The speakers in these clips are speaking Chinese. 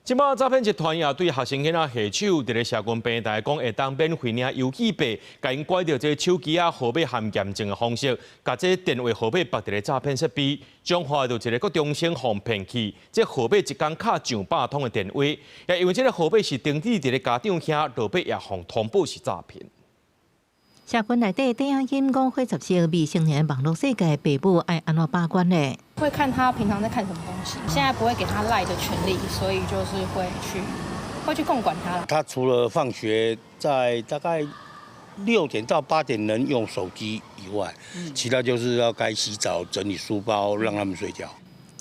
即馬詐騙集團也對學生囡仔下手，佇咧社群平台講會當免費領郵寄費，甲因拐到這手機啊號碼含驗證的方式，甲這電話號碼綁佇咧詐騙設備，將化到一個國中生互騙去，這號碼一工卡上百通的電話，也因為這個號碼是登記佇咧家長遐，落尾也互通報是詐騙。社群內底電影音講會習識未成年網絡世界，父母愛安怎把關呢？會看他平常在看什麼東西，現在不會給他賴的權利，所以就是會去控管他。他除了放學在大概6點到8點能用手機以外，其他就是要該洗澡、整理書包，讓他們睡覺。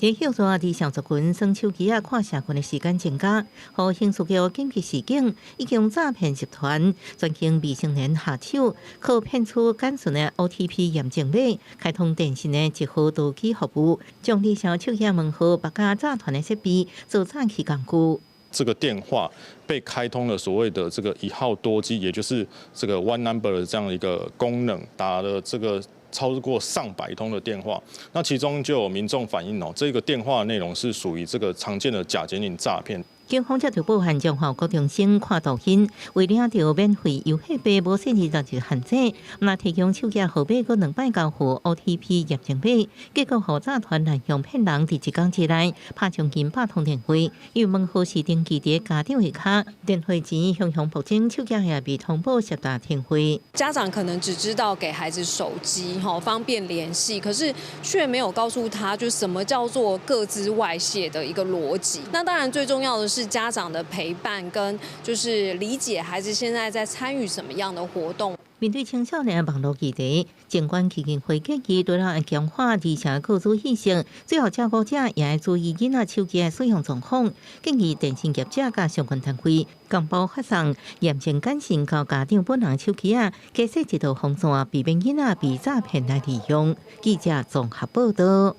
這協助佇上族群耍手機啊、看社群的時間增加，和刑事局緊急示警，已經詐騙集團專經未成年下手，可騙取簡訊的 OTP 驗證碼，開通電信的一號登記服務，將利用手機門號綁架詐團的設備做詐欺工具。這個電話被開通了所謂的這個1號多機，也就是這個 One Number 的這樣一個功能，打了這個超過上百通的電話，那其中就有民眾反映這個電話內容是屬於這個常見的假檢警詐騙。警方接到報案，將校高中生看抖音，為領到免費遊戲費無限制就限制，那提供手機號碼，佮2擺交付 OTP 驗證碼，結果互詐團濫用騙人，佇一工之內拍將近100通電話，因為門號是登記佇家長的卡，電話錢向保證，手機也被通報接打電話。家長可能只知道給孩子手機，方便聯繫，可是卻沒有告訴他，就什麼叫做個資外洩的一個邏輯。那當然最重要的是家長的陪伴跟就是理解孩子現在在參與什麼樣的活動。面對青少年的網絡議題，警官基金會建議除了要強化兒童個資意識，最後照顧者也要注意囡仔手機的使用狀況，建議電信業者甲相關單位公布發送驗證簡訊到家長本人手機啊，加設一道防線，避免囡仔被詐騙來利用。記者綜合報道。